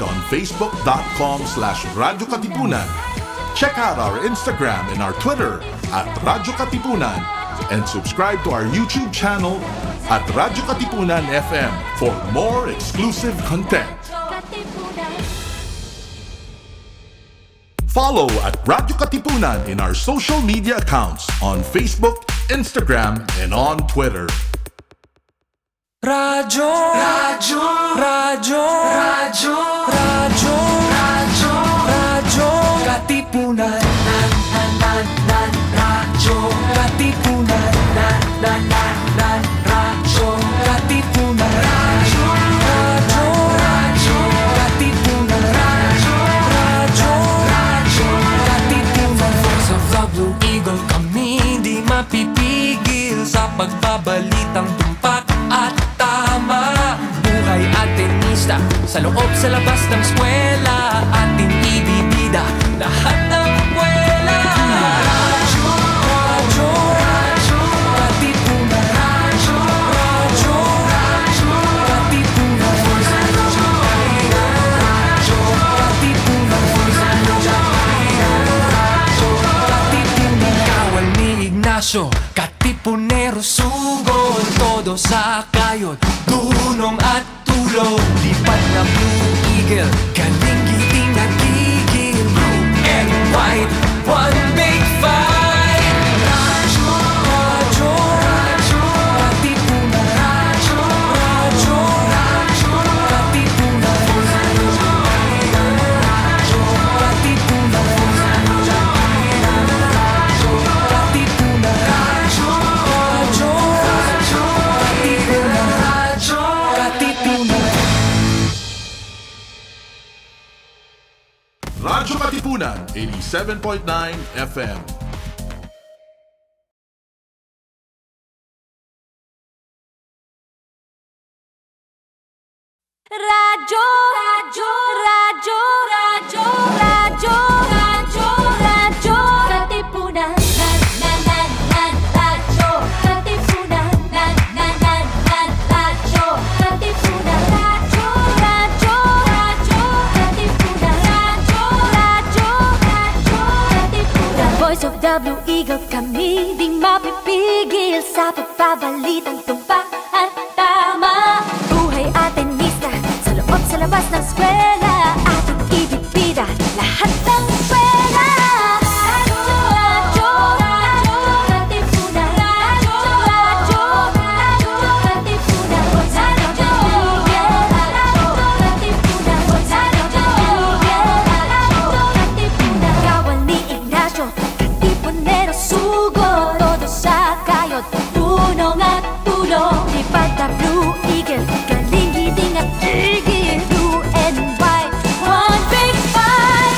on facebook.com/Radyo Katipunan. Check out our Instagram and our Twitter at Radyo Katipunan and subscribe to our YouTube channel at Radyo Katipunan FM for more exclusive content. Follow at Radyo Katipunan in our social media accounts on Facebook, Instagram, and on Twitter. Radyo, Radyo, Radyo, Radyo, Radyo, Radyo, Radyo Katipunan, Radyo Katipunan, Radyo Katipunan, Radyo, Radyo, Radyo Katipunan, Radyo, Radyo, Radyo Katipunan. Voice of the Blue Eagle, kami di mapipigil sa pagbabalitang tumpak at tama. Buhay Atenista, sa loob sa labas ng eskwela, ating ibibida lahat ng kwela. Radyo, Radyo, Radyo Katipunan, Radyo, Radyo, Radyo Katipunan, Radyo Katipunan, Radyo Katipunan. Kawal ni Ignacio, Katipunero sugod, todo sa kayod, dunong at tulog. Lipat na Blue Eagle, galing giting nagigil. Blue and white, one big fight. Radyo, Radyo, Radyo Katipunan, Radyo, Radyo, Radyo Katipunan, Radyo Katipunan, Radyo Katipunan, Radyo, Radyo, Radyo Katipunan, Radyo Katipunan. Radyo Katipunan, 87.9 FM. Radyo, Radyo, Radyo, Radyo, Radyo, Radyo, Radyo Katipunan, Radyo Katipunan, Radyo Katipunan, Radyo, Radyo, Radyo Katipunan, Radyo, Radyo, Radyo Katipunan. Voice of the Blue Eagle, kami di mapipigil sa pagbabalitang tumpak at tama. Buhay Atenista, sa loob sa labas ng eskwela, ating ibibida lahat ng kwela. Radyo, Radyo, Radyo Katipunan, Radyo, Radyo, Radyo Katipunan, Radyo Katipunan, Radyo Katipunan. Kawal ni Ignacio, Katipunero sugod, todo sa kayod, tunong at tulong. Lipat na Blue Eagle, galing giting at tigil. Blue and white, one big fight.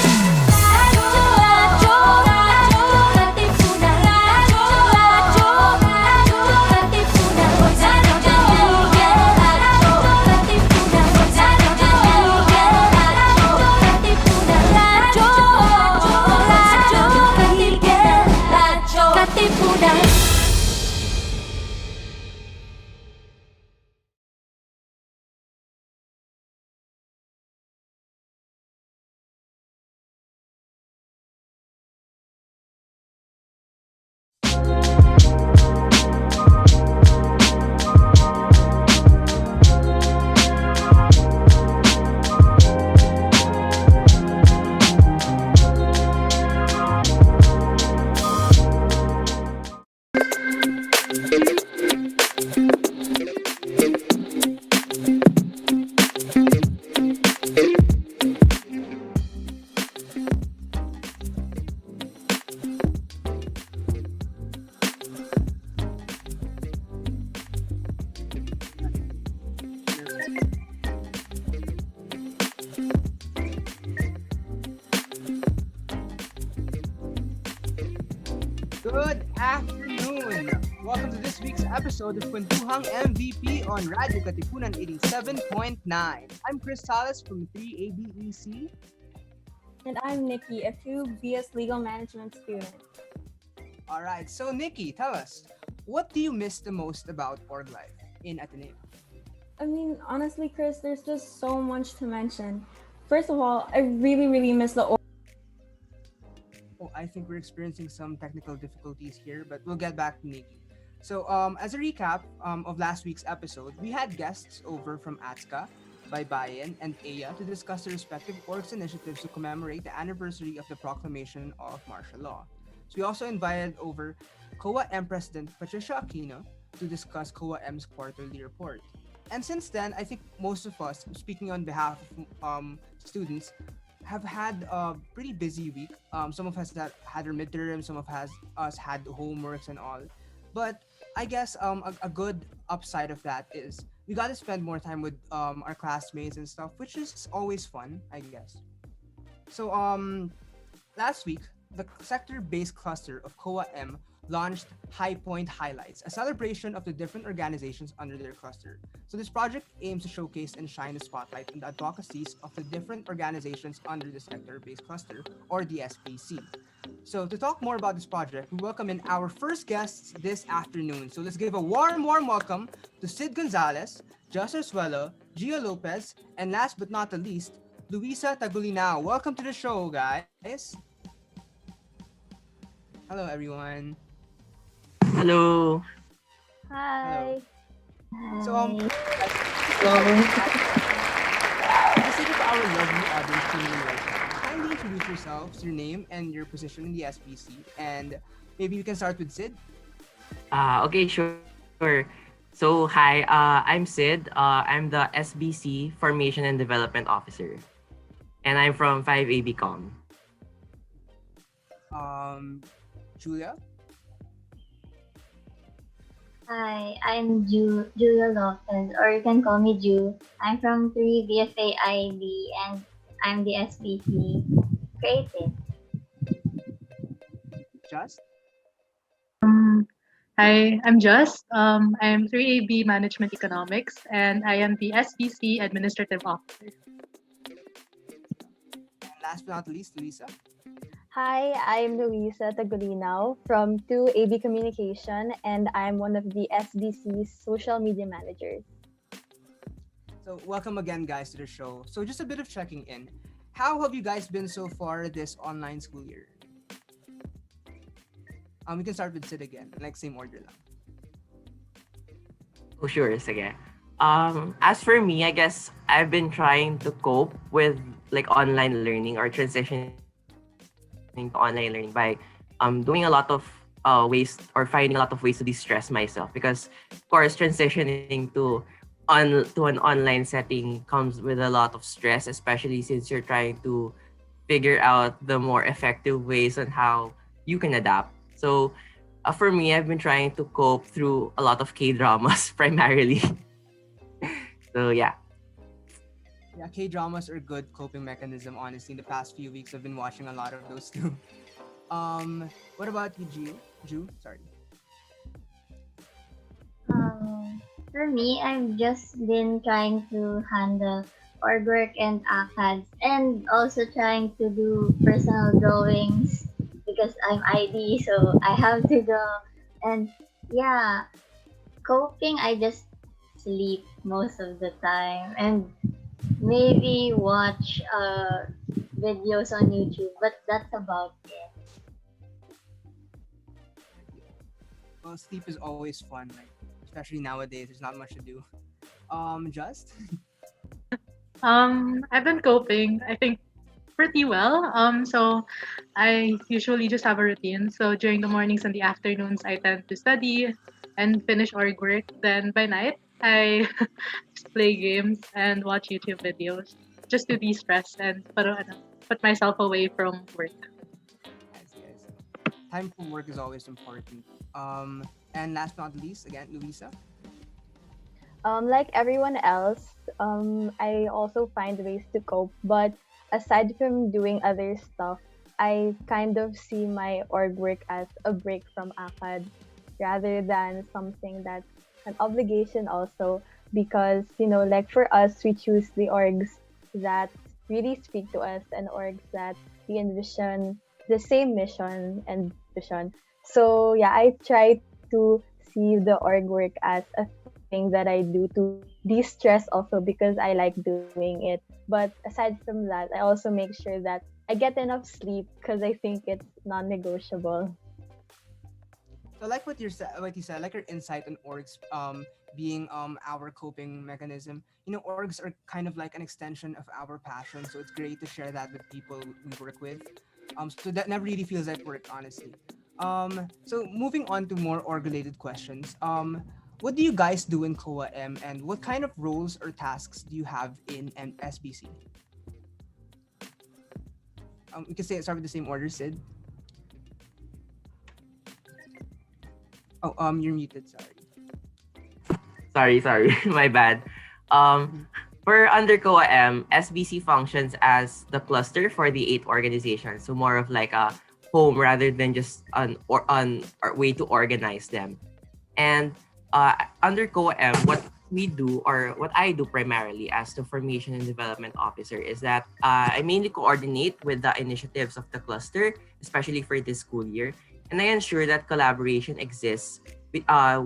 Radyo, Radyo, Radyo Katipunan, Radyo, Radyo, Radyo Katipunan, Radyo Katipunan, Radyo Katipunan, Radyo, Radyo Katipunan. Good afternoon! Welcome to this week's episode of Kwentuhang MVP on Radio Katipunan 87.9. I'm Chris Sales from 3ABEC. And I'm Nikki, a 2 BS Legal Management student. Alright, so Nikki, tell us, what do you miss the most about org life in Ateneo? I mean, honestly, Chris, there's just so much to mention. First of all, I really, really miss the Oh, I think we're experiencing some technical difficulties here, but we'll get back to Nikki. So, as a recap of last week's episode, we had guests over from ATSCA, Baybayin, and AYA to discuss their respective orgs initiatives to commemorate the anniversary of the proclamation of martial law. So, we also invited over COA-M President Patricia Aquino to discuss COA-M's quarterly report. And since then, I think most of us, speaking on behalf of students, have had a pretty busy week. Some of us that had their midterm, some of us had homeworks and all. But I guess a good upside of that is we got to spend more time with our classmates and stuff, which is always fun, I guess. So last week, the sector-based cluster of COA-M launched High Point Highlights, a celebration of the different organizations under their cluster. So this project aims to showcase and shine the spotlight on the advocacies of the different organizations under the sector-based cluster, or the SBC. So to talk more about this project, we welcome in our first guests this afternoon. So let's give a warm welcome to Sid Gonzales, Sarsuelo, Gio Lopez, and last but not the least, Louisa Tagulinao. Welcome to the show, guys. Hello, everyone. Hello. Hi. So, for the sake of our lovely audience tuning in right now, kindly introduce yourselves, your name, and your position in the SBC. And maybe we can start with Sid. Okay, sure. So, hi, I'm Sid. I'm the SBC Formation and Development Officer. And I'm from 5AB Com. Julia. Hi, I'm Julia Lopez, or you can call me Ju. I'm from 3 BFA IB and I'm the SBC Creative. Just. Hi, I'm Just. I'm 3AB Management Economics, and I am the SBC Administrative Officer. And last but not least, Louisa. Hi, I'm Louisa Tagulinao from 2AB Communication, and I'm one of the SBC's social media managers. So welcome again, guys, to the show. So just a bit of checking in. How have you guys been so far this online school year? We can start with Sid again, like same order lang. Oh, sure, sige. As for me, I guess I've been trying to cope with like online learning or transitioning to online learning by doing a lot of ways or finding a lot of ways to de-stress myself, because of course transitioning to an online setting comes with a lot of stress, especially since you're trying to figure out the more effective ways on how you can adapt. So for me, I've been trying to cope through a lot of K-dramas primarily. So yeah. Yeah, K-dramas are good coping mechanism, honestly. In the past few weeks, I've been watching a lot of those too. What about you, Ju? Sorry. For me, I've just been trying to handle org work and ACADS and also trying to do personal drawings because I'm ID, so I have to draw. And yeah, coping, I just sleep most of the time and maybe watch videos on YouTube, but that's about it. Well, sleep is always fun, like especially nowadays. There's not much to do. Just. I've been coping, I think, pretty well. So I usually just have a routine. So during the mornings and the afternoons, I tend to study and finish org work. Then by night, I just play games and watch YouTube videos just to de-stress and put myself away from work. Yes. Time for work is always important. And last but not least, again, Louisa. Like everyone else, I also find ways to cope, but aside from doing other stuff, I kind of see my org work as a break from ACAD rather than something that's an obligation also, because, like for us, we choose the orgs that really speak to us and orgs that we envision the same mission and vision. So yeah, I try to see the org work as a thing that I do to de-stress also because I like doing it. But aside from that, I also make sure that I get enough sleep because I think it's non-negotiable. So like what you said, like your insight on orgs being our coping mechanism. Orgs are kind of like an extension of our passion, so it's great to share that with people we work with. So that never really feels like work, honestly. So moving on to more org related questions. What do you guys do in COA-M, and what kind of roles or tasks do you have in an SBC? We can start with the same order, Sid. Oh, you're muted. Sorry, my bad. For under COA-M, SBC functions as the cluster for the 8 organizations, so more of like a home rather than just an way to organize them. And under COA-M, what we do, or what I do primarily as the formation and development officer, is that I mainly coordinate with the initiatives of the cluster, especially for this school year, and I ensure that collaboration exists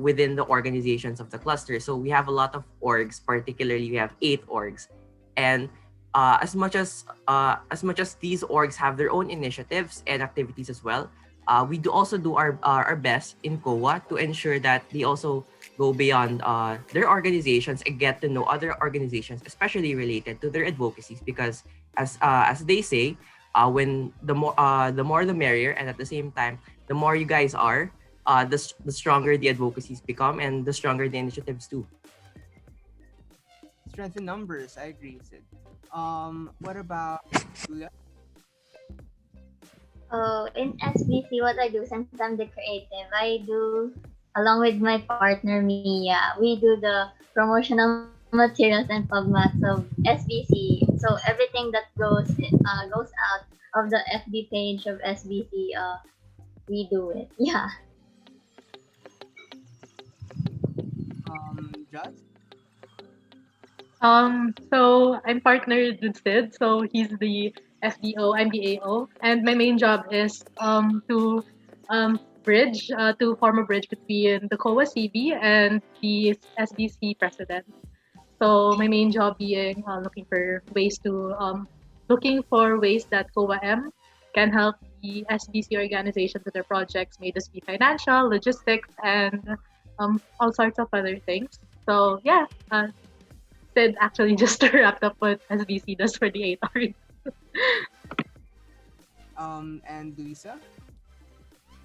within the organizations of the cluster. So we have a lot of orgs, particularly we have 8 orgs, and as much as these orgs have their own initiatives and activities as well, we do also do our best in COA to ensure that they also go beyond their organizations and get to know other organizations, especially related to their advocacies. Because as they say, when the more the merrier, and at the same time, the more you guys are, the stronger the advocacies become, and the stronger the initiatives too. Strength in numbers, I agree, Sid. What about Julia? Oh, in SBC, what I do, since I'm the creative, I do, along with my partner Mia, we do the promotional materials and pubmats of SBC. So everything that goes out of the FB page of SBC, we do it. Yeah. Just? So I'm partnered with Sid, so he's the FDO, I'm the AO, and my main job is to form a bridge between the COA CB and the SBC president. So my main job being looking for ways that COA-M can help the SBC organizations with their projects, may this be financial, logistics, and all sorts of other things. So yeah, Sid actually just wrapped up what SBC does for the 8 org. And Louisa?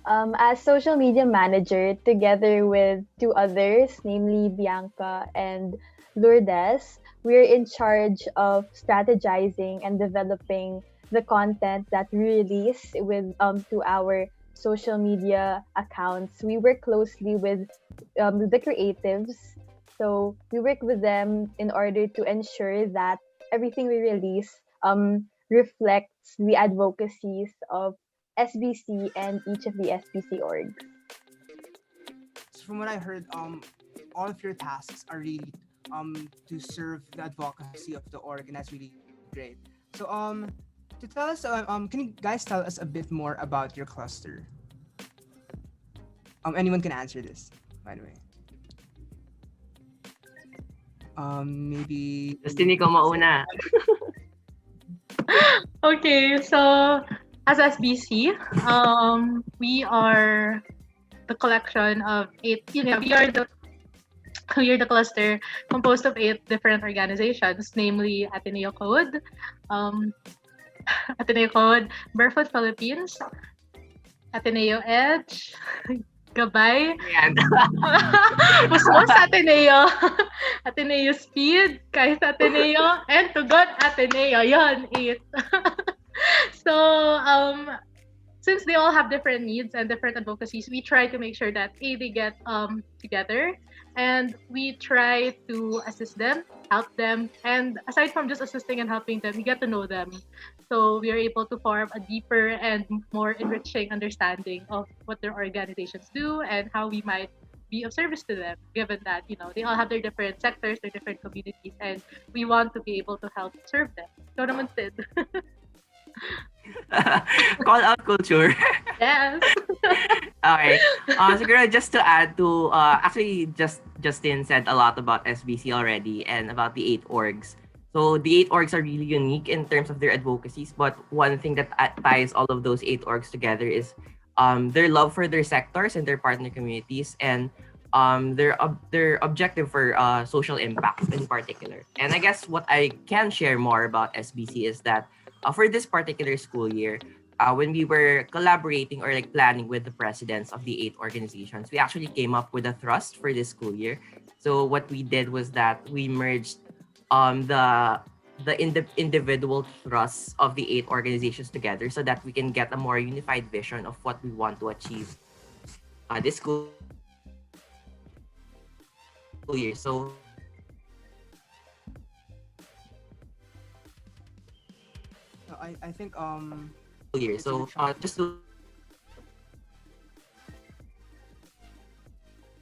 As social media manager, together with 2 others, namely Bianca and Lourdes, we're in charge of strategizing and developing the content that we release with to our social media accounts. We work closely with the creatives, so we work with them in order to ensure that everything we release reflects the advocacies of SBC and each of the SBC orgs. So from what I heard, all of your tasks are really to serve the advocacy of the org, and that's really great. So to tell us, can you guys tell us a bit more about your cluster? Anyone can answer this, by the way. Maybe. Destiny ko mauna. Okay, so as SBC, we are the collection of 8. We are the cluster composed of 8 different organizations, namely Ateneo Code, Barefoot Philippines, Ateneo Edge, Gabay, Musmos Ateneo, Ateneo Speed, Kahit Ateneo, and Tugon Ateneo. Yon, 8. So, since they all have different needs and different advocacies, we try to make sure that they get together, and we try to assist them, help them, and aside from just assisting and helping them, we get to know them. So we are able to form a deeper and more enriching understanding of what their organizations do and how we might be of service to them, given that, they all have their different sectors, their different communities, and we want to be able to help serve them. So naman, Sid. Call out culture. Yes. Okay. Siguro just to add to actually just Justin said a lot about SBC already and about the 8 orgs. So the 8 orgs are really unique in terms of their advocacies, but one thing that ties all of those 8 orgs together is their love for their sectors and their partner communities, and their objective for social impact in particular. And I guess what I can share more about SBC is that for this particular school year, when we were collaborating or like planning with the presidents of the 8 organizations, we actually came up with a thrust for this school year. So what we did was that we merged the individual thrusts of the 8 organizations together so that we can get a more unified vision of what we want to achieve this school year. So I think year. So just to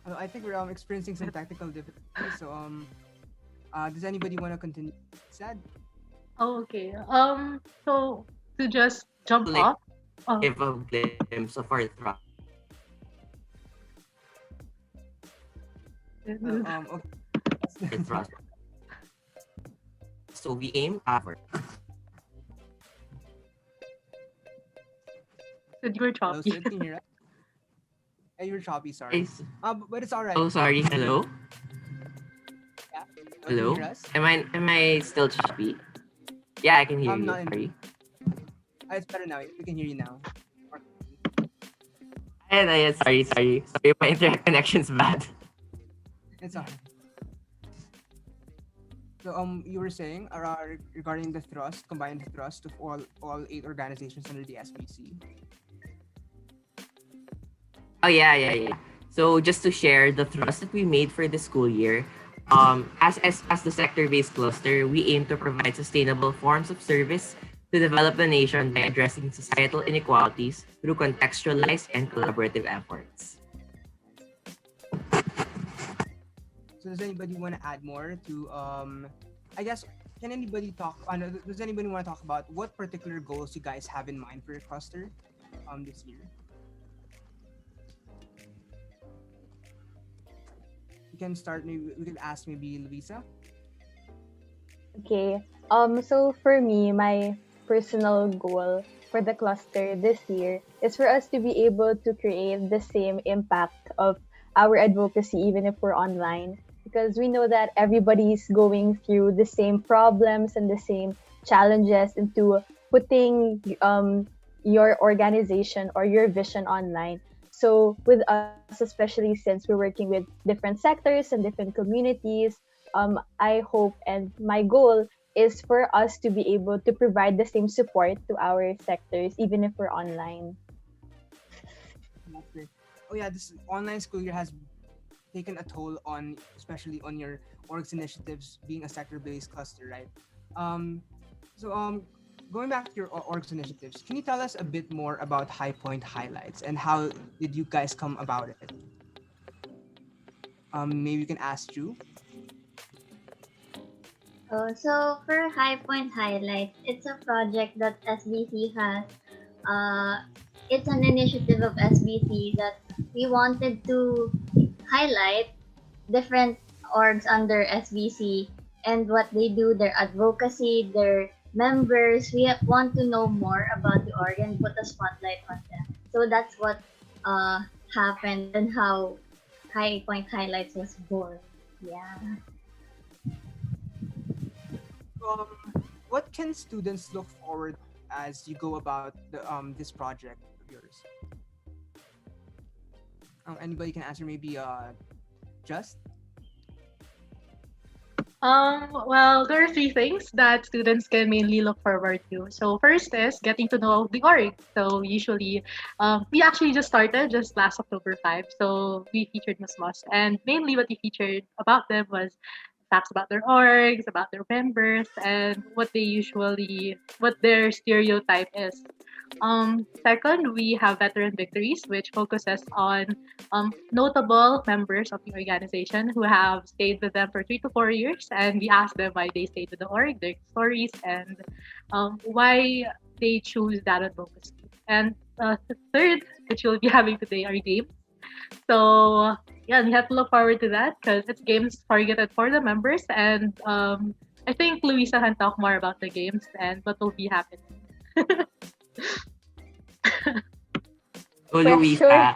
I think we're experiencing some technical difficulties. So does anybody want to continue? Sad. Oh, okay. So to just jump like off. Oh, give a glimpse of our thrust. Okay. Thrust. So we aim for so you were Hello, choppy. sir. Can you hear us? Hey, you were choppy. Sorry. But it's all right. Oh, sorry. Hello. Yeah. Hello. Can you hear us? Am I still choppy? Yeah, I can hear you. Not in- Sorry. It's better now. We can hear you now. Sorry. My internet connection's bad. It's all right. So you were saying regarding the thrust, combined thrust of all 8 organizations under the SBC. Oh yeah. So just to share the thrust that we made for the school year, as the sector-based cluster, we aim to provide sustainable forms of service to develop the nation by addressing societal inequalities through contextualized and collaborative efforts. So does anybody want to add more to I guess can anybody talk does anybody want to talk about what particular goals you guys have in mind for your cluster this year? We can start maybe we can ask maybe Louisa. Okay. So for me, my personal goal for the cluster this year is for us to be able to create the same impact of our advocacy even if we're online, because we know that everybody's going through the same problems and the same challenges into putting your organization or your vision online. So with us, especially since we're working with different sectors and different communities, I hope and my goal is for us to be able to provide the same support to our sectors even if we're online. That's great. Oh yeah, this online school year has taken a toll on, especially on your org's initiatives, being a sector-based cluster, right? Going back to your org's initiatives, can you tell us a bit more about High Point Highlights and how did you guys come about it? Maybe you can ask Drew. So for High Point Highlights, it's a project that SBC has. It's an initiative of SBC that we wanted to highlight different orgs under SBC and what they do, their advocacy, their members. We want to know more about the org and put a spotlight on them. So that's what happened and how High Point Highlights was born. Yeah. What can students look forward as you go about this project of yours? Anybody can answer, maybe Just? Well, there are three things that students can mainly look forward to. So first is getting to know the org. So usually, we actually just started just last October 5. So we featured Musmos, and mainly what we featured about them was facts about their orgs, about their members, and what their stereotype is. Second, we have Veteran Victories, which focuses on notable members of the organization who have stayed with them for 3 to 4 years, and we ask them why they stayed with the org, their stories, and why they choose that advocacy. And the third, which we'll be having today, are games. So yeah, we have to look forward to that because it's games targeted for the members, and I think Louisa can talk more about the games and what will be happening. So Pressure. Louisa,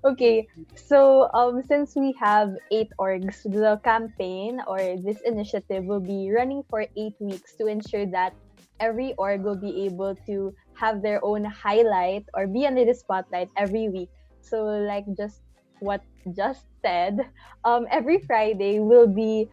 Okay, so since we have 8 orgs, the campaign or this initiative will be running for 8 weeks to ensure that every org will be able to have their own highlight or be under the spotlight every week. So, like just what just said, every Friday we'll be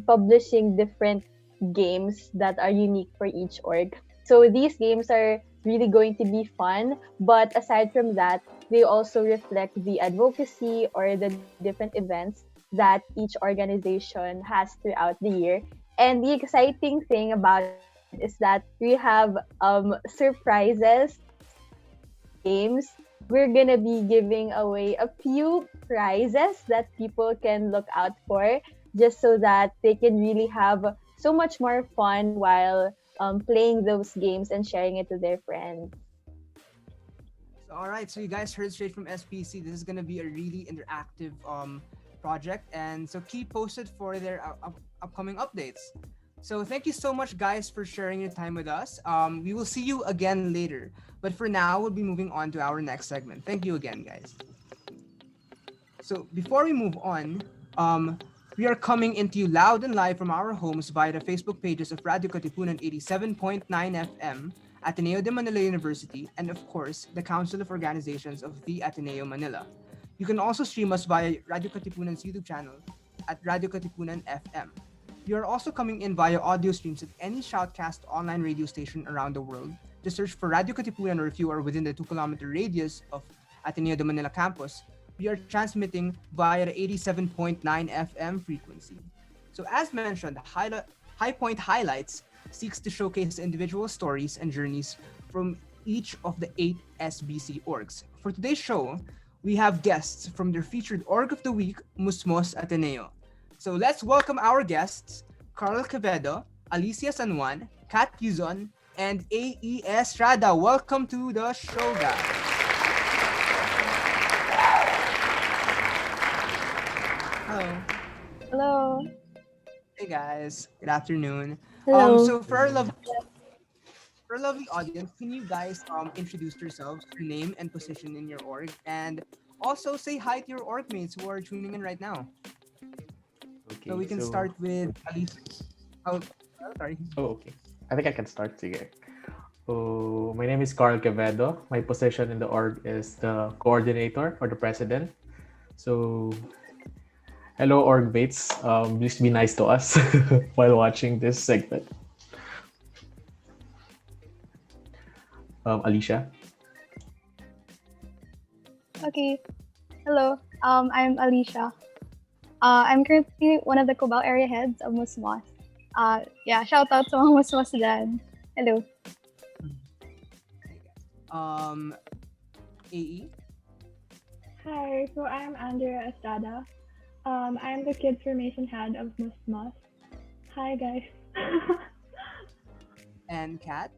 publishing different games that are unique for each org. So these games are really going to be fun, but aside from that, they also reflect the advocacy or the different events that each organization has throughout the year. And the exciting thing about it is that we have surprises games. We're gonna be giving away a few prizes that people can look out for, just so that they can really have so much more fun while playing those games and sharing it to their friends. So, all right, so you guys heard straight from SPC. This is gonna be a really interactive project, and so keep posted for their upcoming updates. So thank you so much, guys, for sharing your time with us. We will see you again later, but for now, we'll be moving on to our next segment. Thank you again, guys. So before we move on, we are coming into you loud and live from our homes via the Facebook pages of Radio Katipunan 87.9 FM, Ateneo de Manila University, and of course, the Council of Organizations of the Ateneo Manila. You can also stream us via Radio Katipunan's YouTube channel at Radio Katipunan FM. You are also coming in via audio streams at any shoutcast online radio station around the world. Just search for Radio Katipunan, or if you are within the 2-kilometer radius of Ateneo de Manila campus, we are transmitting via the 87.9 FM frequency. So as mentioned, High Point Highlights seeks to showcase individual stories and journeys from each of the 8 SBC orgs. For today's show, we have guests from their featured org of the week, Musmos Ateneo. So let's welcome our guests, Karl Quevedo, Alysia San Juan, Kat Yuzon, and AE Estrada. Welcome to the show, guys. Hello. Hello. Hey guys, good afternoon. Hello. So for our lovely audience, can you guys introduce yourselves, your name and position in your org, and also say hi to your org mates who are tuning in right now. Okay, So we can start with Alysia. Oh, sorry. Oh, okay. I think I can start. Sige. So, my name is Karl Quevedo. My position in the org is the coordinator or the president. So, hello org mates. Please be nice to us while watching this segment. Alysia. Okay. Hello. I'm Alysia. I'm currently one of the Cubao Area Heads of Musmos. Yeah, shout out to mga Musmos dyan. Hello. AE. Hi, so I'm Andrea Estrada. I'm the Kids Formation Head of Musmos. Hi, guys. And Kat.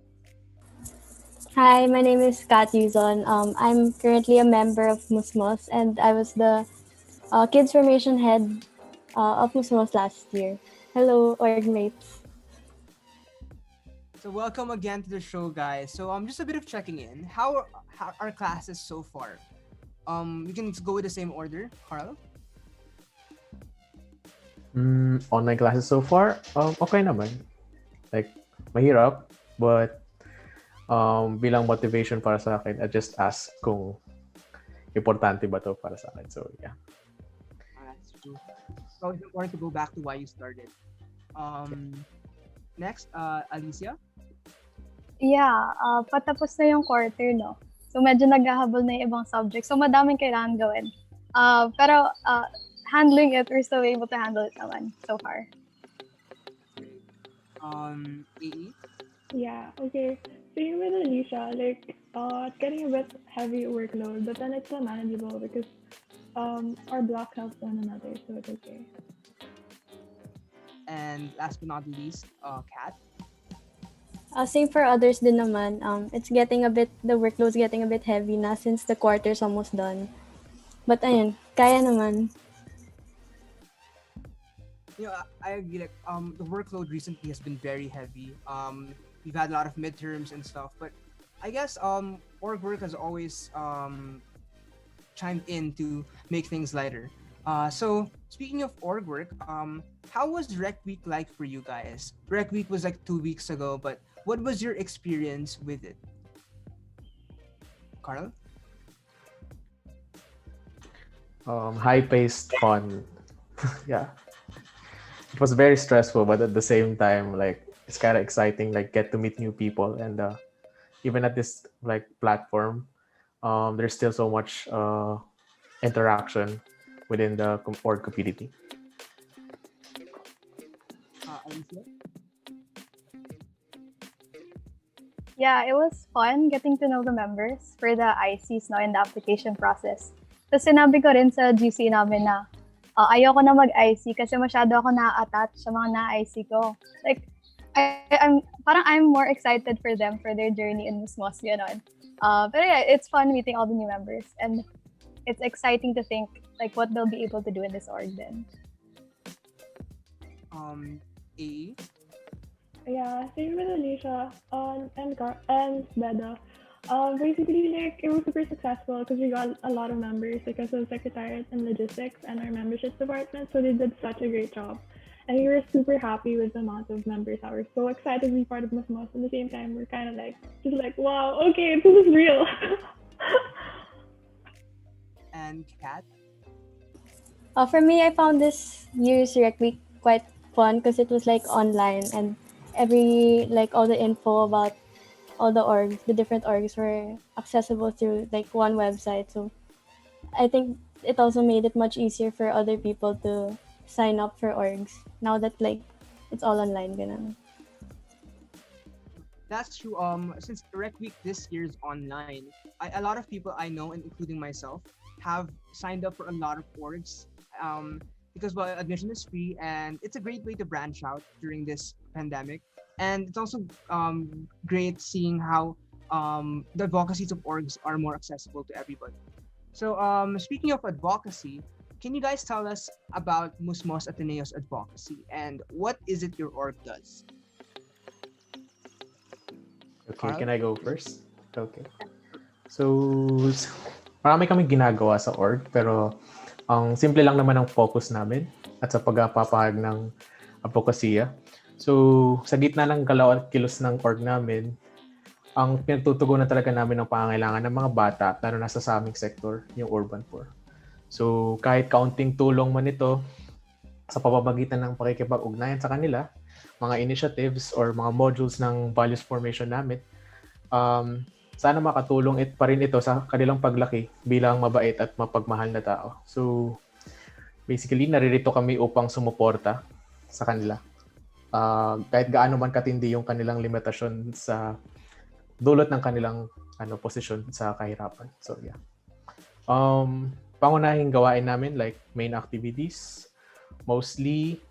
Hi, my name is Kat Yuzon. I'm currently a member of Musmos, and I was the Kids Formation Head of Musmos last year. Hello, org mates. So welcome again to the show, guys. So just a bit of checking in. How are classes so far? We can go with the same order, Karl. Online classes so far, okay naman. Like, mahirap, but bilang motivation para sa akin, I just ask kung importante ba to para sa akin. So, yeah. That's true. So it's important to go back to why you started. Next, Alysia. Yeah, patapos na yung quarter, no? So medyo naghahabol na yung ibang subjects. So madaming kailangan gawin. Pero handling it, we're still able to handle it naman so far. AE? Yeah, okay. Same with Alicia, like, it's getting a bit heavy workload, but then it's still manageable because our block helps one another, so it's okay. And last but not least, Kat. Same for others din naman. The workload's getting a bit heavy na since the quarter's almost done. But ayun, kaya naman. I agree. Like, the workload recently has been very heavy. We've had a lot of midterms and stuff, but I guess org work has always chimed in to make things lighter. So speaking of org work, how was Rec Week like for you guys? Rec Week was like 2 weeks ago, but what was your experience with it? Carl? High-paced fun. Yeah. It was very stressful, but at the same time, like it's kind of exciting. Like get to meet new people, and even at this like platform, there's still so much interaction within the org community. Alysia? Yeah, it was fun getting to know the members for the ICs no, in the application process. Tapos sinabi ko rin sa GC namin na ayoko na mag-IC kasi masyado ako na-attach sa mga na-IC ko. Like, I'm more excited for them, for their journey in Musmos, gano'n. But yeah, it's fun meeting all the new members and it's exciting to think like what they'll be able to do in this org then. A? Yeah, same with Alysia and Beda. Basically, like it was super successful because we got a lot of members because of Secretariat and Logistics and our memberships department. So they did such a great job, and we were super happy with the amount of members that were so excited to be part of Musmos. At the same time, we're kind of like just like, wow, okay, this is real. And Kat? For me, I found this year's Rec Week quite fun because it was like online and all the info about all the orgs, the different orgs were accessible through like one website. So I think it also made it much easier for other people to sign up for orgs now that like it's all online. Ganun. That's true. Since Rec Week this year is online, a lot of people I know, and including myself, have signed up for a lot of orgs. Because admission is free, and it's a great way to branch out during this pandemic. And it's also great seeing how the advocacies of orgs are more accessible to everybody. So speaking of advocacy, can you guys tell us about Musmos Ateneo's advocacy and what is it your org does? Okay, Carl? can I go first? Okay. So, marami kaming ginagawa sa org, pero ang simple lang naman ang focus namin at sa pagpapahayag ng advokasya. So, sa gitna ng galaw at kilos ng org namin, ang pinagtutugunan talaga namin ng pangangailangan ng mga bata, lalo na sa aming sector, yung urban poor. So, kahit kaunting tulong man ito sa pamamagitan ng pakikipag-ugnayan sa kanila, mga initiatives or mga modules ng values formation namin, sana makatulong pa rin ito sa kanilang paglaki bilang mabait at mapagmahal na tao. So, basically, naririto kami upang sumuporta sa kanila. Kahit gaano man katindi yung kanilang limitasyon sa dulot ng kanilang posisyon sa kahirapan. So, yeah. Pangunahing gawain namin, like main activities, mostly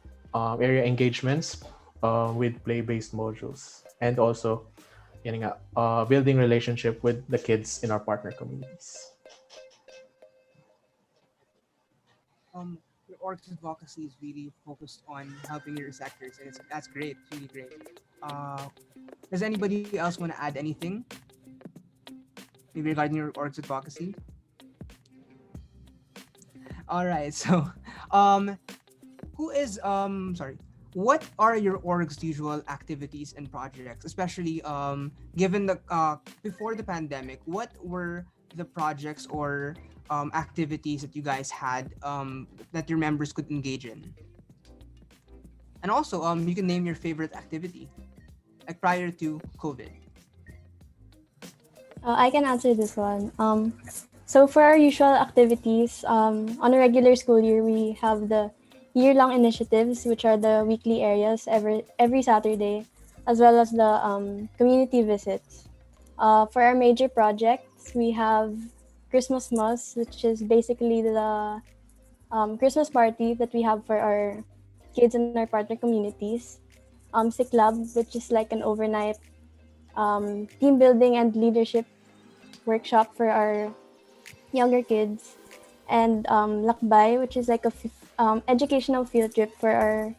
area engagements with play-based modules. And also, building relationship with the kids in our partner communities. Your org's advocacy is really focused on helping your sectors, and that's great, really great. Does anybody else want to add anything? Maybe regarding your org's advocacy? All right, so what are your org's usual activities and projects, especially given the before the pandemic? What were the projects or activities that you guys had that your members could engage in? And also, you can name your favorite activity, like prior to COVID. I can answer this one. So for our usual activities, on a regular school year, we have the year-long initiatives, which are the weekly areas every Saturday, as well as the community visits. For our major projects, we have Christmas Musmos, which is basically the Christmas party that we have for our kids in our partner communities. Club, which is like an overnight team building and leadership workshop for our younger kids. and Lakbay, which is like a educational field trip for our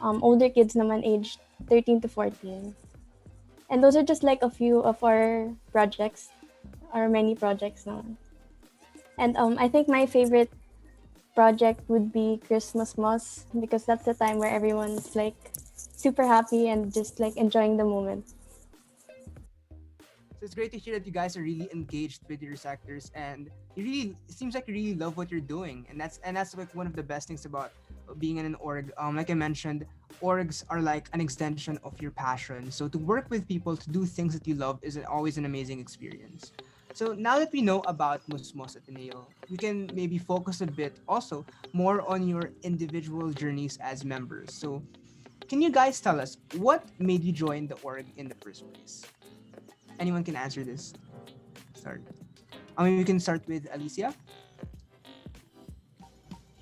older kids naman aged 13 to 14. And those are just like a few of our projects, our many projects naman. And I think my favorite project would be Christmas Moss because that's the time where everyone's like super happy and just like enjoying the moment. So it's great to hear that you guys are really engaged with your sectors, and it seems like you really love what you're doing, and that's like one of the best things about being in an org. Like I mentioned, orgs are like an extension of your passion. So to work with people to do things that you love is always an amazing experience. So now that we know about Musmos Ateneo, we can maybe focus a bit also more on your individual journeys as members. So can you guys tell us what made you join the org in the first place? Anyone can answer this. Start. I mean, we can start with Alysia.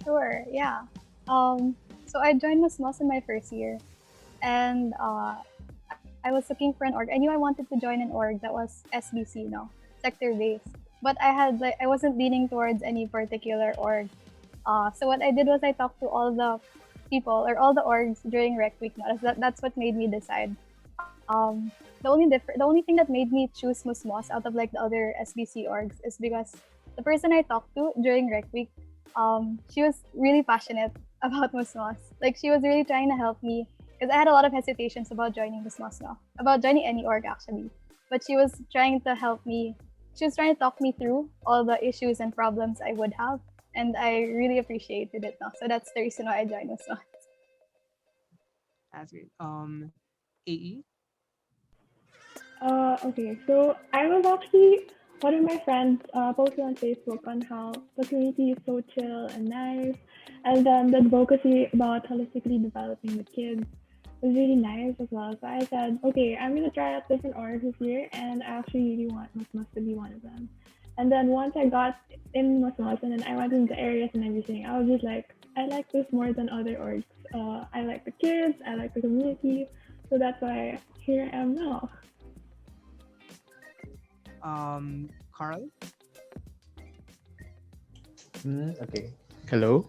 Sure, yeah. So I joined Musmos in my first year, and I was looking for an org. I knew I wanted to join an org that was SBC, sector based. But I wasn't leaning towards any particular org. So what I did was I talked to all the people or all the orgs during Rec Week. That's what made me decide. The only thing that made me choose Musmos out of like the other SBC orgs is because the person I talked to during Rec Week, she was really passionate about Musmos. Like she was really trying to help me because I had a lot of hesitations about joining Musmos about joining any org actually. But she was trying to help me. She was trying to talk me through all the issues and problems I would have, and I really appreciated it. So that's the reason why I joined Musmos. That's great. AE. Okay, so I was actually one of my friends posted on Facebook on how the community is so chill and nice, and then the advocacy about holistically developing the kids was really nice as well. So I said, okay, I'm gonna try out different orgs this year, and I actually really want Musmos to be one of them. And then once I got in Musmos, and then I went into areas and everything, I was just like, I like this more than other orgs. I like the kids, I like the community, so that's why here I am now. Karl. Okay. Hello.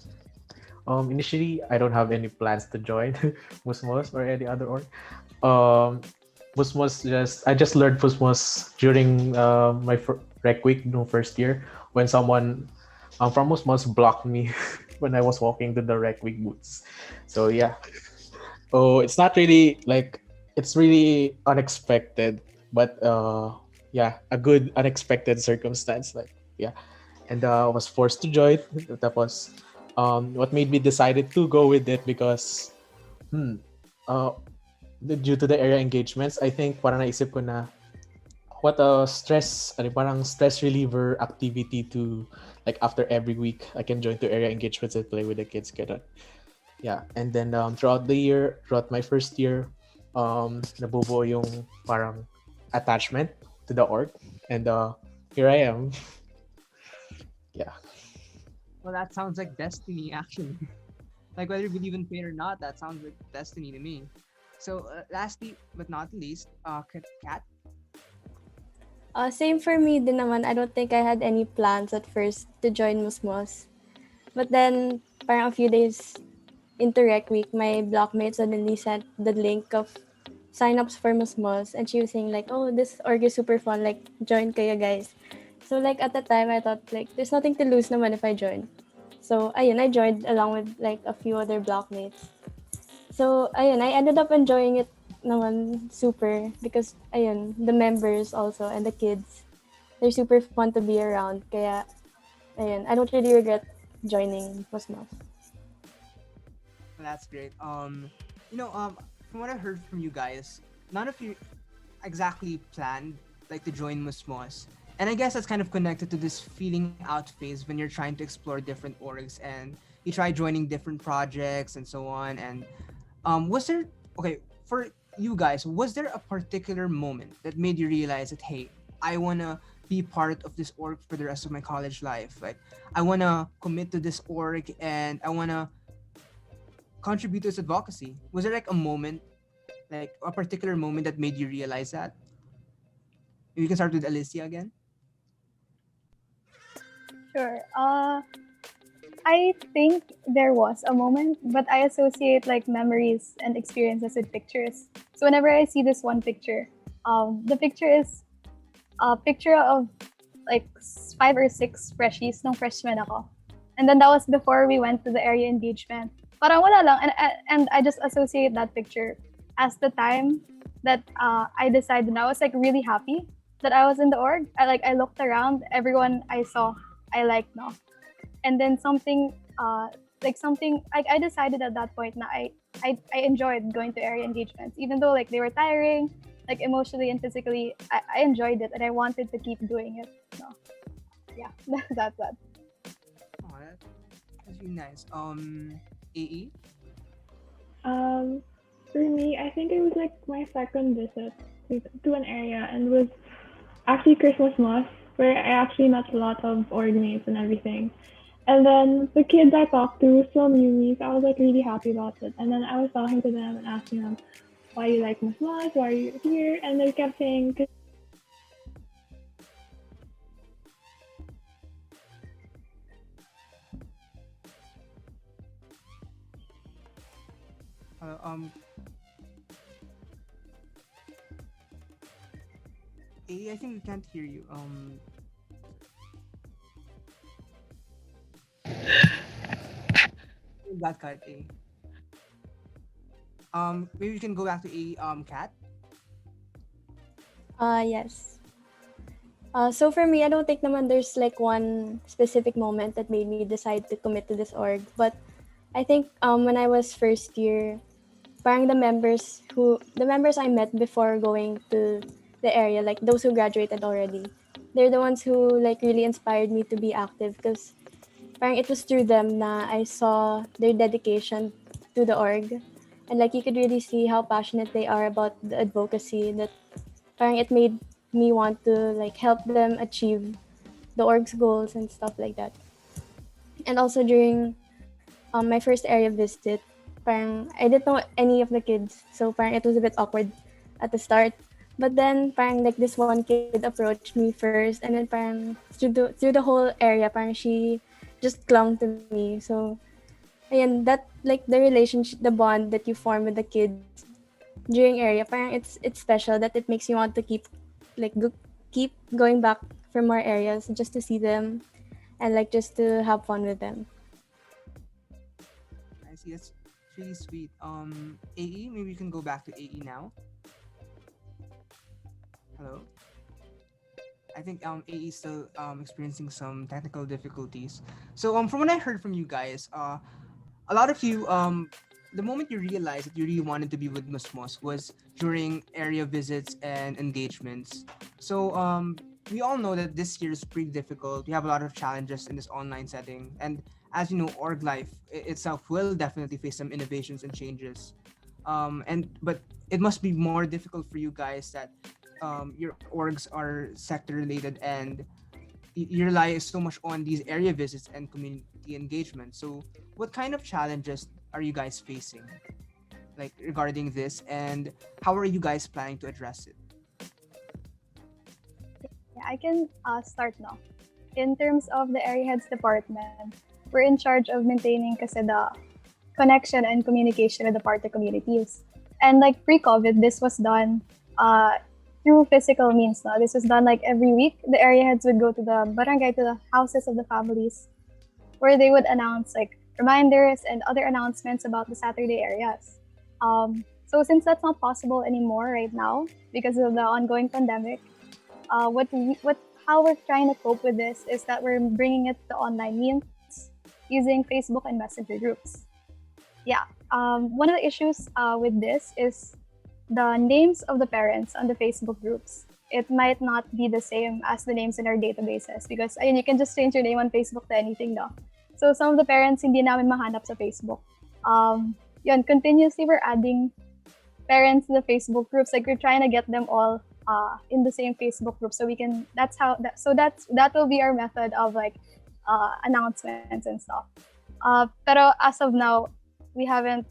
Initially, I don't have any plans to join Musmos or any other org. Musmos I just learned Musmos during my rec week no first year when someone from Musmos blocked me when I was walking to the rec week booths. So yeah. Oh, it's not really like it's really unexpected, but yeah, a good unexpected circumstance. Like yeah, and I was forced to join. Tapos what made me decided to go with it because due to the area engagements, I think parang naisip ko na what a parang stress reliever activity to like after every week I can join to area engagements and play with the kids. Ganun. Yeah, and then throughout my first year, nabubuo yung parang attachment to the org, and here I am. Yeah. Well, that sounds like destiny, actually. Like whether you believe in fate or not, that sounds like destiny to me. So, lastly but not least, Kat. Same for me din naman. I don't think I had any plans at first to join Musmos. But then, parang a few days into Rec Week, my blockmate suddenly sent the link of sign-ups for Musmos, and she was saying like, oh, this org is super fun, like, join kayo guys. So like at the time, I thought like, there's nothing to lose naman if I join. So ayun, I joined along with like a few other blockmates. So ayun, I ended up enjoying it naman super because ayun, the members also and the kids, they're super fun to be around. Kaya ayun, I don't really regret joining Musmos. That's great. From what I heard from you guys, none of you exactly planned like to join Musmos. And I guess that's kind of connected to this feeling out phase when you're trying to explore different orgs and you try joining different projects and so on. And for you guys, was there a particular moment that made you realize that, hey, I want to be part of this org for the rest of my college life? Like, I want to commit to this org and I want to contribute to its advocacy. Was there like a moment, like a particular moment that made you realize that? We can start with Alysia again. Sure. I think there was a moment, but I associate like memories and experiences with pictures. So whenever I see this one picture, the picture is a picture of like 5 or 6 freshies nung freshman ako. And then that was before we went to the area engagement. Parang wala lang. And I just associate that picture as the time that I decided, and I was like really happy that I was in the org. I looked around, everyone I saw, I liked, no. And then something I decided at that point na I enjoyed going to area engagements, even though like they were tiring, like emotionally and physically. I enjoyed it and I wanted to keep doing it. So yeah, that's that. Oh, that's really nice. AE? For me, I think it was like my second visit to an area, and was actually Christmas Moss, where I actually met a lot of org mates and everything. And then the kids I talked to still knew me, so I was like really happy about it. And then I was talking to them and asking them, why you like Musmos, why are you here? And they kept saying, AE, I think we can't hear you. Got cut, AE. Maybe we can go back to AE, Kat. Yes. So for me, I don't think naman there's like one specific moment that made me decide to commit to this org. But I think when I was first year, parang the members I met before going to the area, like those who graduated already, they're the ones who like really inspired me to be active, because parang it was through them na I saw their dedication to the org. And like you could really see how passionate they are about the advocacy, that parang it made me want to like help them achieve the org's goals and stuff like that. And also during my first area visit, parang I didn't know any of the kids, so parang it was a bit awkward at the start. But then parang like this one kid approached me first, and then parang through the whole area, parang she just clung to me. So and that like the relationship, the bond that you form with the kids during area, parang it's special, that it makes you want to keep keep going back for more areas just to see them and like just to have fun with them. I see. That's really sweet. AE, maybe we can go back to AE now. Hello. I think AE is still experiencing some technical difficulties. So from what I heard from you guys, a lot of you the moment you realized that you really wanted to be with Musmos was during area visits and engagements. So we all know that this year is pretty difficult. We have a lot of challenges in this online setting, and as you know, org life itself will definitely face some innovations and changes. But it must be more difficult for you guys that your orgs are sector related, and you rely so much on these area visits and community engagement. So what kind of challenges are you guys facing, like regarding this, and how are you guys planning to address it? Yeah, I can start now. In terms of the area heads department, we're in charge of maintaining kasi the connection and communication with the partner communities. And like pre-COVID, this was done through physical means. No? This was done like every week. The area heads would go to the barangay, to the houses of the families, where they would announce like reminders and other announcements about the Saturday areas. So since that's not possible anymore right now because of the ongoing pandemic, how we're trying to cope with this is that we're bringing it to online means using Facebook and Messenger groups. Yeah, one of the issues with this is the names of the parents on the Facebook groups. It might not be the same as the names in our databases, because ayun, you can just change your name on Facebook to anything, no? So some of the parents hindi namin mahanap sa Facebook. Yun, continuously we're adding parents to the Facebook groups. Like we're trying to get them all in the same Facebook group, so we can. That will be our method of like announcements and stuff. Pero as of now, we haven't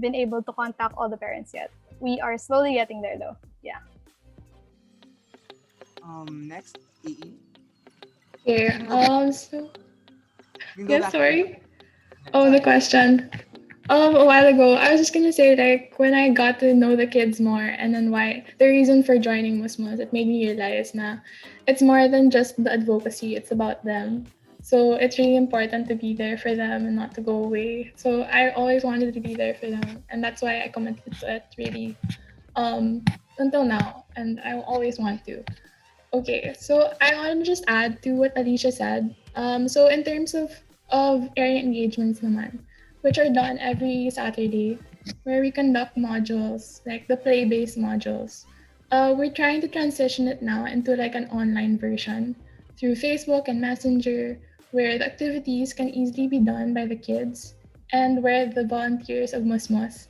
been able to contact all the parents yet. We are slowly getting there though. Yeah. Next, AE. Here. So You can go Yes, back. sorry. Oh, the question. A while ago, I was just gonna say, like, when I got to know the kids more, and then why the reason for joining Musmos, it made me realize na it's more than just the advocacy. It's about them. So it's really important to be there for them and not to go away. So I always wanted to be there for them, and that's why I committed to it really, until now, and I always want to. Okay, so I want to just add to what Alicia said. So in terms of area engagements naman, which are done every Saturday, where we conduct modules, like the play-based modules. We're trying to transition it now into like an online version through Facebook and Messenger, where the activities can easily be done by the kids and where the volunteers of Musmos,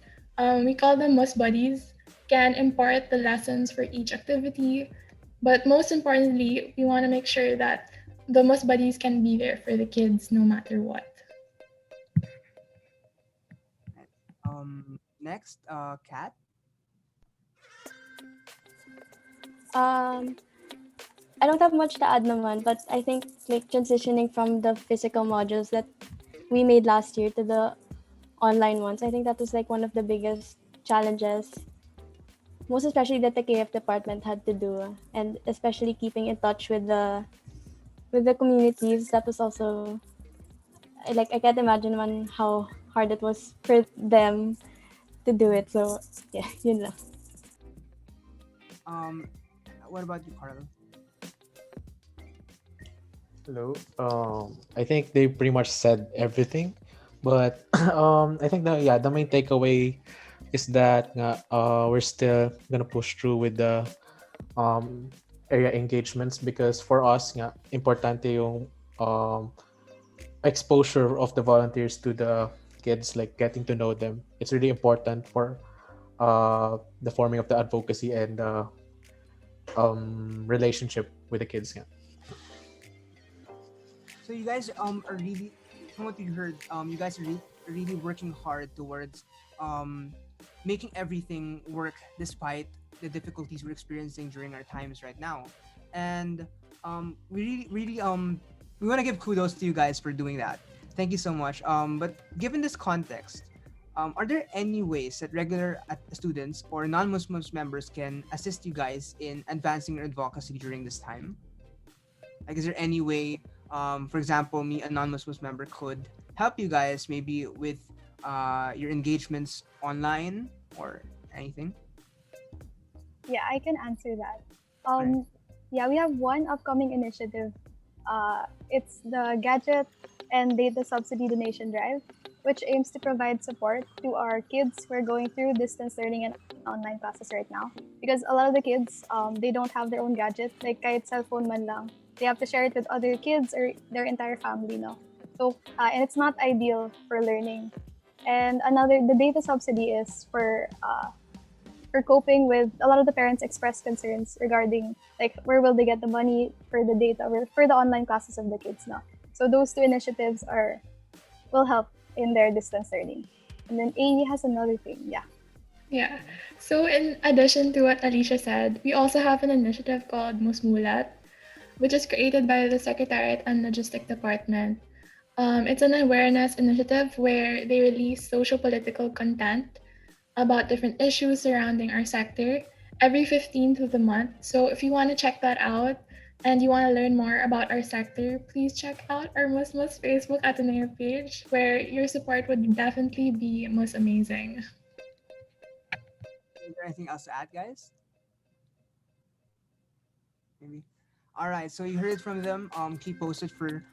we call them Mus Buddies, can impart the lessons for each activity. But most importantly, we want to make sure that the Mus Buddies can be there for the kids no matter what. Next, Kat. Um, I don't have much to add naman, but I think like transitioning from the physical modules that we made last year to the online ones, I think that was like one of the biggest challenges, most especially that the KF department had to do, and especially keeping in touch with the communities. That was also like I can't imagine how hard it was for them to do it. So yeah, you know. What about you, Carl? Hello. I think they pretty much said everything, but I think the main takeaway is that we're still gonna push through with the area engagements, because for us importante yung exposure of the volunteers to the kids, like getting to know them. It's really important for the forming of the advocacy and relationship with the kids. Yeah. So you guys are really, from what you heard, you guys are really working hard towards making everything work despite the difficulties we're experiencing during our times right now. And we really we want to give kudos to you guys for doing that. Thank you so much. But given this context, are there any ways that regular students or non-Muslims members can assist you guys in advancing your advocacy during this time? Like, is there any way, for example, me, a non-Muslim member, could help you guys maybe with your engagements online or anything? Yeah, I can answer that. Yeah, we have one upcoming initiative. It's the Gadget and Data Subsidy Donation Drive, which aims to provide support to our kids who are going through distance learning and online classes right now. Because a lot of the kids, they don't have their own gadget, like kahit cellphone man lang. They have to share it with other kids or their entire family, no? So, and it's not ideal for learning. And the data subsidy is for coping with a lot of the parents express concerns regarding like where will they get the money for the data or for the online classes of the kids now. So those two initiatives will help in their distance learning. And then AE has another thing, yeah. Yeah. So in addition to what Alicia said, we also have an initiative called Musmulat, which is created by the Secretariat and Logistic Department. It's an awareness initiative where they release social-political content about different issues surrounding our sector every 15th of the month. So if you want to check that out and you want to learn more about our sector, please check out our Musmos Facebook Ateneo page, where your support would definitely be most amazing. Is there anything else to add, guys? Maybe. All right, so you heard it from them. Keep posted for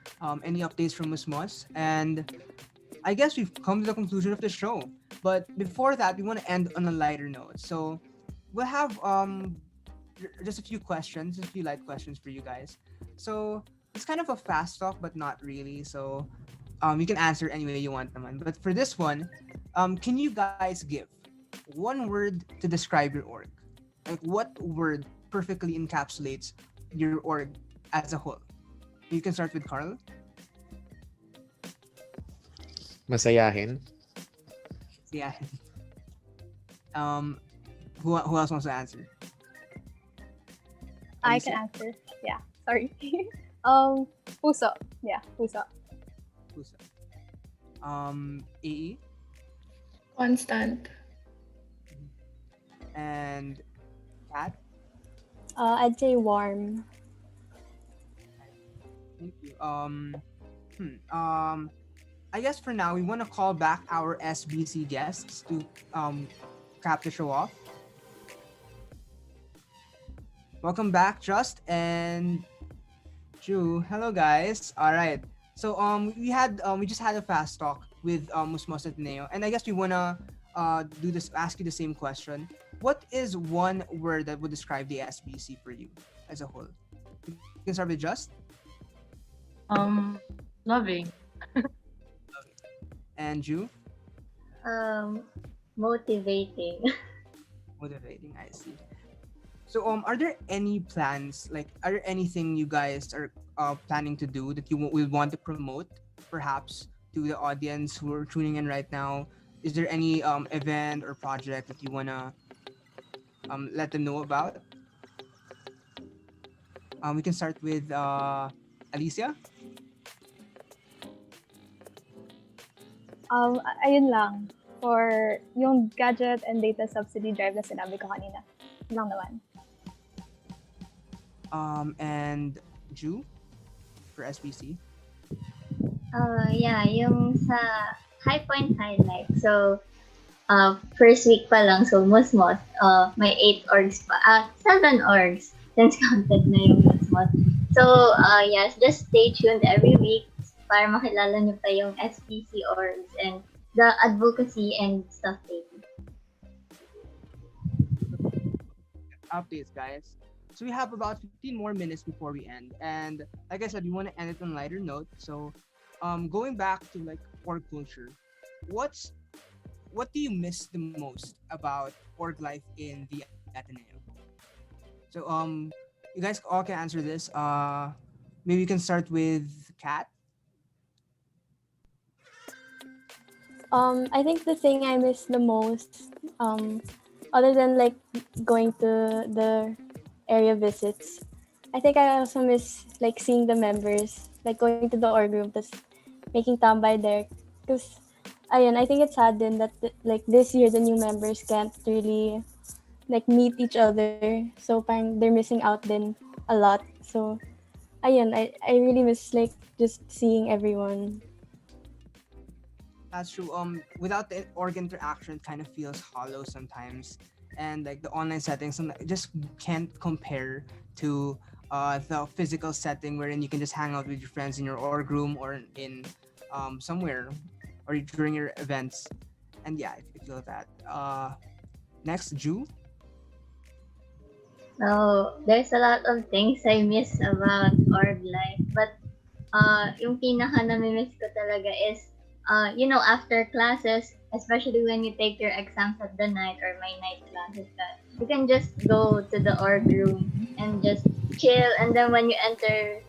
any updates from Musmos. And I guess we've come to the conclusion of the show. But before that, we want to end on a lighter note. So we'll have just a few questions, a few light questions for you guys. So it's kind of a fast talk, but not really. So you can answer any way you want, naman. But for this one, can you guys give one word to describe your org? Like, what word perfectly encapsulates your org as a whole? You can start with Carl. Masayahin. Yeah. Who else wants to answer? I can answer. Yeah, sorry. Puso. Yeah, puso. Exclusive. AE Constant. and Kat. I'd say warm. Thank you. I guess for now we want to call back our SBC guests to cap the show off. Welcome back, Just and Drew. Hello, guys. All right. So we just had a fast talk with Musmos Ateneo, and I guess we wanna ask you the same question. What is one word that would describe the SBC for you as a whole? You can start with Just Loving. and Drew. Motivating. Motivating. I see. So are there any plans? Like, are there anything you guys are planning to do that you will want to promote, perhaps to the audience who are tuning in right now? Is there any event or project that you wanna let them know about? We can start with Alysia. Ayun lang. For yung gadget and data subsidy drive na sinabi ko kanina. Yun lang naman. And Ju for SBC. Yeah, yung sa high point highlight. So, first week pa lang, so Musmos, may 8 orgs pa. 7 orgs, since counted na yung Musmos. So, yes, just stay tuned every week para makilala nyo pa yung SBC orgs and the advocacy and stuff they do. Updates, guys. So we have about 15 more minutes before we end, and like I said, we want to end it on a lighter note. So, going back to like org culture, what do you miss the most about org life in the Ateneo? So, you guys all can answer this. Maybe you can start with Kat. I think the thing I miss the most, other than like going to the area visits, I think I also miss like seeing the members, like going to the org room, just making tambay there. Because, ayun, I think it's sad then that like this year the new members can't really like meet each other, so parang they're missing out then a lot. So, ayun, I really miss like just seeing everyone. That's true. Without the org interaction, it kind of feels hollow sometimes, and like the online settings, it just can't compare to the physical setting wherein you can just hang out with your friends in your org room or in somewhere or during your events. And yeah, I feel that. Next, Ju. So, there's a lot of things I miss about org life, but yung pinaka nami-miss ko talaga is after classes, especially when you take your exams at the night or my night classes, you can just go to the org room and just chill. And then when you enter,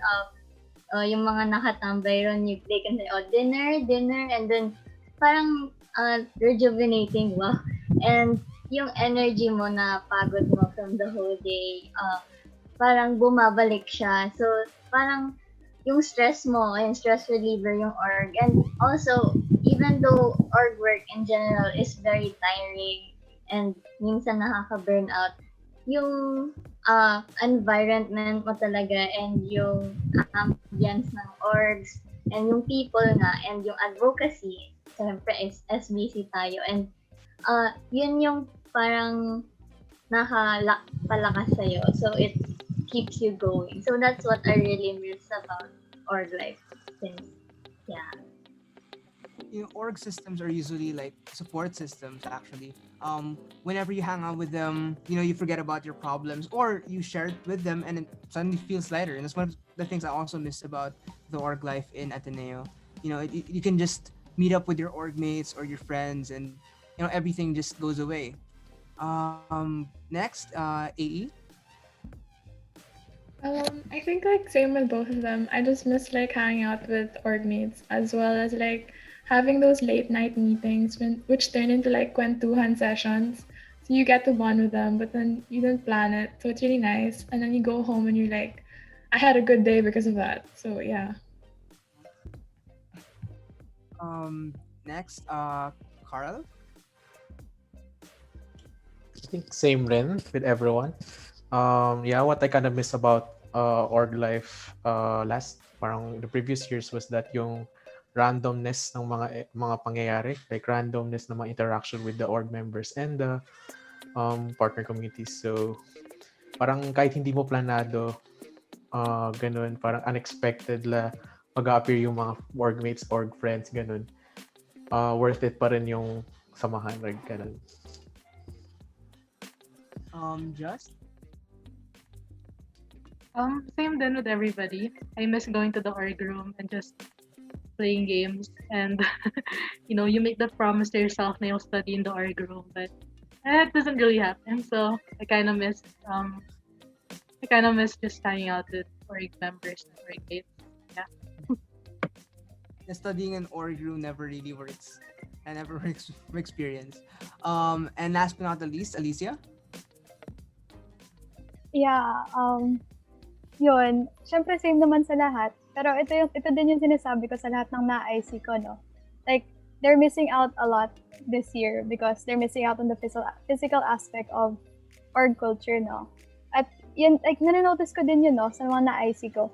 yung mga nakatambay ron, they can say, oh, dinner, and then parang rejuvenating, wow. And yung energy mo na pagod mo from the whole day, parang bumabalik siya. So parang yung stress mo, yung stress reliever yung org. And also, even though org work in general is very tiring and minsan nakaka-burn out, yung environment mo talaga and yung ambience ng orgs and yung people nga and yung advocacy, siyempre is SBC tayo. And yun yung parang nakapalakas sa'yo. So it keeps you going. So that's what I really miss about org life. Since, yeah. Org systems are usually like support systems actually. Whenever you hang out with them, you forget about your problems or you share it with them and it suddenly feels lighter. And that's one of the things I also miss about the org life in Ateneo. You can just meet up with your org mates or your friends and everything just goes away. Next, AE. I think like same with both of them. I just miss like hanging out with org mates as well as like having those late night meetings which turn into like Kwentuhang sessions. So you get to bond with them, but then you didn't plan it. So it's really nice. And then you go home and you're like, I had a good day because of that. So yeah. Next, Carl. I think same rin with everyone. Yeah, what I kind of miss about org life parang the previous years was that yung randomness ng mga pangyayari, like randomness ng mga interaction with the org members and the partner communities. So parang kahit hindi mo planado, ganun, parang unexpected la mag-appear yung mga org mates, org friends, ganun. Worth it pa rin yung samahan, like ganun. Just. Same then with everybody. I miss going to the org room and just playing games, and you make the promise to yourself na you'll study in the org room, but it doesn't really happen. So I kind of miss just hanging out with org members and org mates. Yeah. The studying in org room never really works. I never experience. And last but not the least, Alysia. Yeah, yun. Syempre same naman sa lahat. Pero ito din yung sinasabi ko sa lahat ng na-IC ko, no? Like, they're missing out a lot this year because they're missing out on the physical aspect of org culture, no? At yun, like, nanonotice ko din yun, no? Sa mga na-IC ko.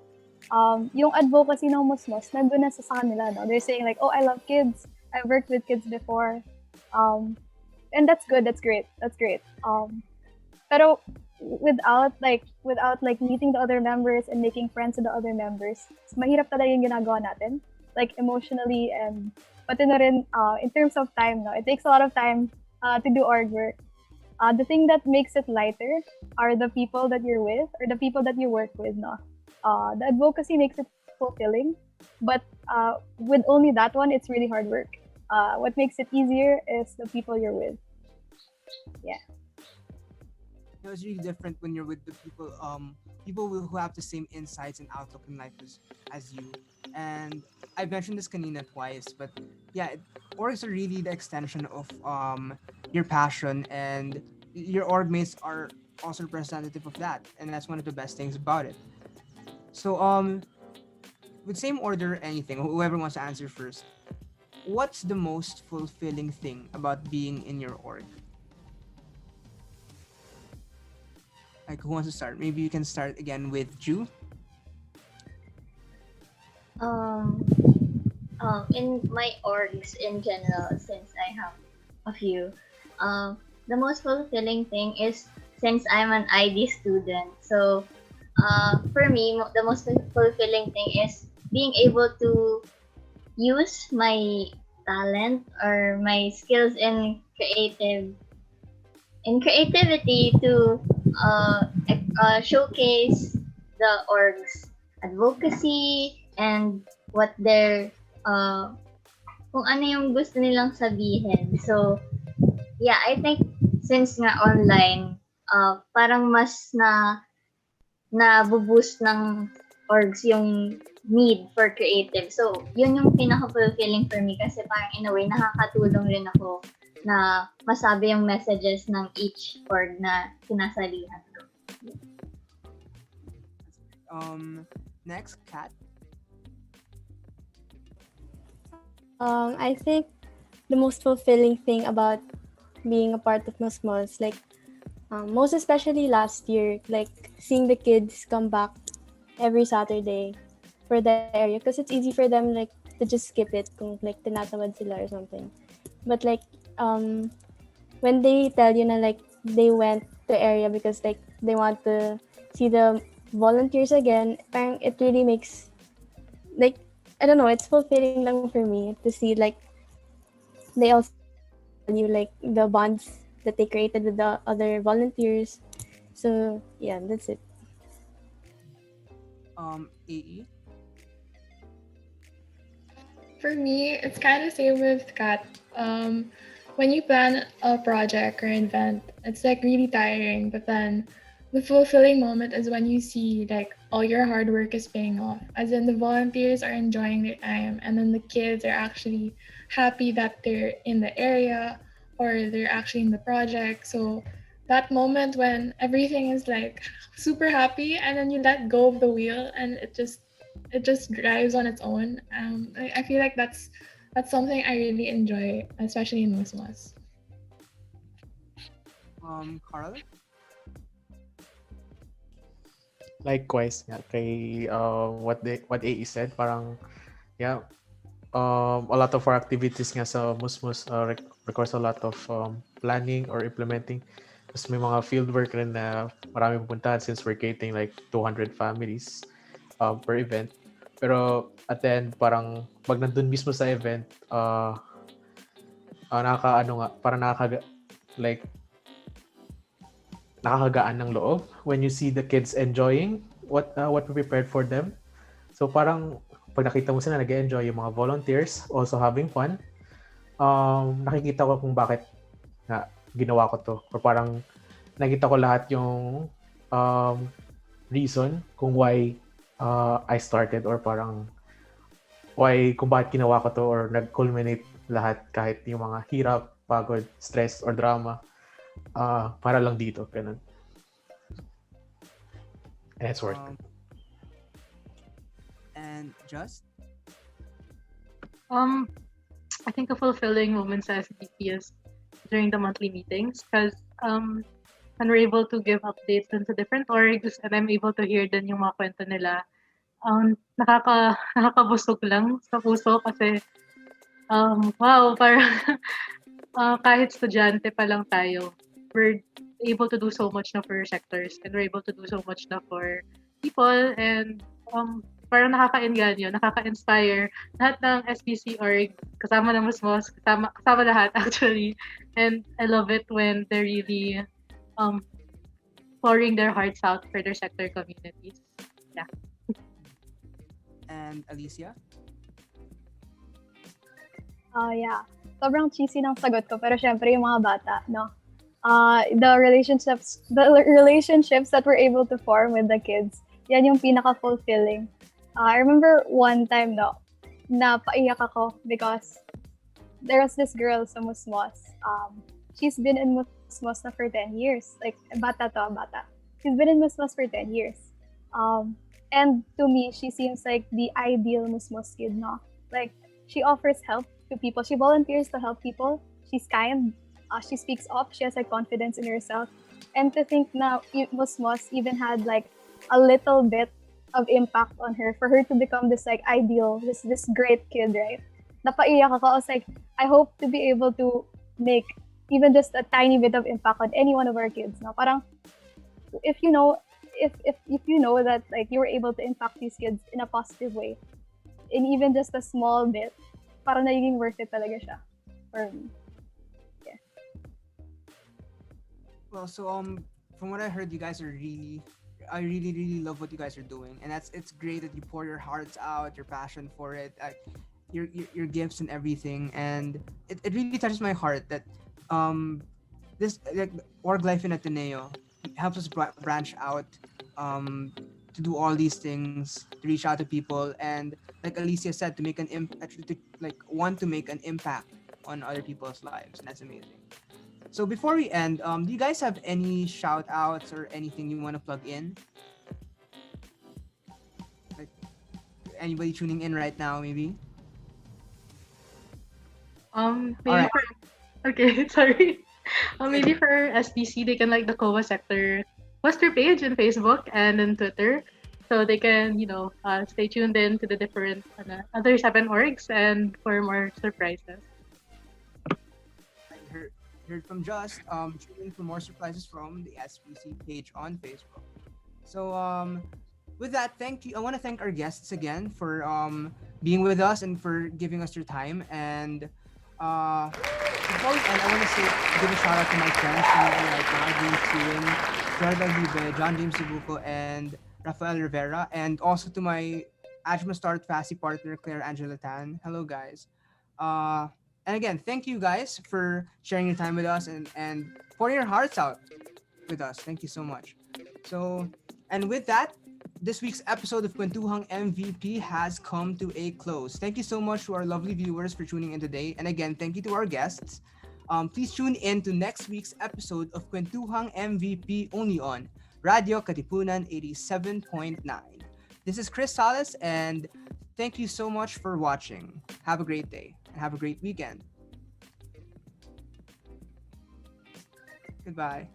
Yung advocacy ng Musmos, nandun na sa kanila, no? They're saying like, oh, I love kids. I've worked with kids before. And that's good. That's great. Pero without meeting the other members and making friends with the other members, mahirap talaga yung ginagawa natin, like emotionally and pati na rin in terms of time, no? It takes a lot of time to do org work. The thing that makes it lighter are the people that you're with or the people that you work with, no? The advocacy makes it fulfilling, but with only that one, it's really hard work. What makes it easier is the people you're with. Yeah. It's really different when you're with the people who have the same insights and outlook in life as you. And I've mentioned this kanina twice, but yeah, orgs are really the extension of your passion, and your org mates are also representative of that, and that's one of the best things about it. So with same order, anything, whoever wants to answer first, what's the most fulfilling thing about being in your org? Like, who wants to start? Maybe you can start again with Ju. In my orgs in general, since I have a few, the most fulfilling thing is since I'm an ID student. So, for me, the most fulfilling thing is being able to use my talent or my skills in creativity to showcase the org's advocacy and what their kung ano yung gusto nilang sabihin. So yeah, I think since nga online, parang mas na boost ng orgs yung need for creative. So yun yung pinaka-fulfilling for me kasi parang in a way nakakatulong rin ako na masabi yung messages ng each org na sinasalihan ko. Next, Kat. I think the most fulfilling thing about being a part of Musmos, like most especially last year, like seeing the kids come back every Saturday for the area, because it's easy for them like to just skip it kung like tinatamad sila or something. But like when they tell you na like they went to area because like they want to see the volunteers again, parang it really makes like, I don't know, it's fulfilling lang for me to see like they also tell you like the bonds that they created with the other volunteers. So yeah, that's it. AE. For me, it's kind of same with Kat. When you plan a project or an event, it's like really tiring, but then the fulfilling moment is when you see like all your hard work is paying off. As in the volunteers are enjoying their time, and then the kids are actually happy that they're in the area or they're actually in the project. So that moment when everything is like super happy and then you let go of the wheel and it just drives on its own. I feel like that's That's something I really enjoy, especially in Musmos. Carl? Likewise, nga, kay what AE said, parang yeah, a lot of our activities nga sa Musmos requires a lot of planning or implementing. Tapos may mga field work rin na maraming pupuntahan since we're catering like 200 families per event. Pero at the end, parang pag nandun mismo sa event, parang like nakakagaan ng loob when you see the kids enjoying what we prepared for them. So parang pag nakita mo sila nag-enjoy yung mga volunteers also having fun, nakikita ko kung bakit na ginawa ko to. Or parang nakita ko lahat yung reason kung why I started or parang why kung bakit ginawa ko to or nag-culminate lahat kahit yung mga hirap, pagod, stress or drama. Para lang dito, ganun. And it's worth it. And Just? I think a fulfilling moment sa SBC is during the monthly meetings because when we're able to give updates dun sa different orgs and I'm able to hear din yung mga kwento nila, nakakabusog lang sa puso kasi wow, parang kahit estudyante pa lang tayo, we're able to do so much na for sectors and we're able to do so much na for people and parang nakaka-enganyo, nakaka-inspire lahat ng SBC Org, kasama ng Musmos, kasama lahat actually. And I love it when they're really pouring their hearts out for their sector communities. Yeah. And Alysia? Yeah. Sobrang cheesy ng sagot ko, pero syempre yung mga bata, no? The relationships that we're able to form with the kids, yan yung pinaka-fulfilling. I remember one time, no, napaiyak ako because there was this girl sa Musmos. She's been in Musmos na for 10 years. Like, bata. She's been in Musmos for 10 years. And to me, she seems like the ideal Musmos kid, no? Like, she offers help to people. She volunteers to help people. She's kind. She speaks up. She has like confidence in herself. And to think now, Musmos even had like a little bit of impact on her for her to become this like ideal, this great kid, right? Napaiyak ako. I was like, I hope to be able to make even just a tiny bit of impact on any one of our kids. No, parang if you know that like you were able to impact these kids in a positive way, in even just a small bit, parang nagiging worth it talaga siya for me. Yeah. Well, so from what I heard, you guys are I really love what you guys are doing, and it's great that you pour your hearts out, your passion for it, your gifts and everything, and it really touches my heart that this like org life in Ateneo helps us branch out to do all these things, to reach out to people, and like Alysia said, to make want to make an impact on other people's lives, and that's amazing. So before we end, do you guys have any shout outs or anything you want to plug in? Like anybody tuning in right now, maybe? Maybe Alright. okay, sorry. Maybe for SBC, they can like the COA sector poster page on Facebook and on Twitter. So they can, stay tuned in to the different other 7 orgs and for more surprises. Heard from Just, tune in for more surprises from the SBC page on Facebook. So with that, thank you. I want to thank our guests again for being with us and for giving us your time. And before we end, I want to give a shout out to my friends right now, James Tuwin, Jordan Libe, John James Sibuco, and Rafael Rivera, and also to my Ajma Start Fasi partner, Claire Angela Tan. Hello, guys. And again, thank you guys for sharing your time with us and pouring your hearts out with us. Thank you so much. So, and with that, this week's episode of Kwentuhang MVP has come to a close. Thank you so much to our lovely viewers for tuning in today. And again, thank you to our guests. Please tune in to next week's episode of Kwentuhang MVP only on Radio Katipunan 87.9. This is Chris Sales, and thank you so much for watching. Have a great day. and have a great weekend. Goodbye.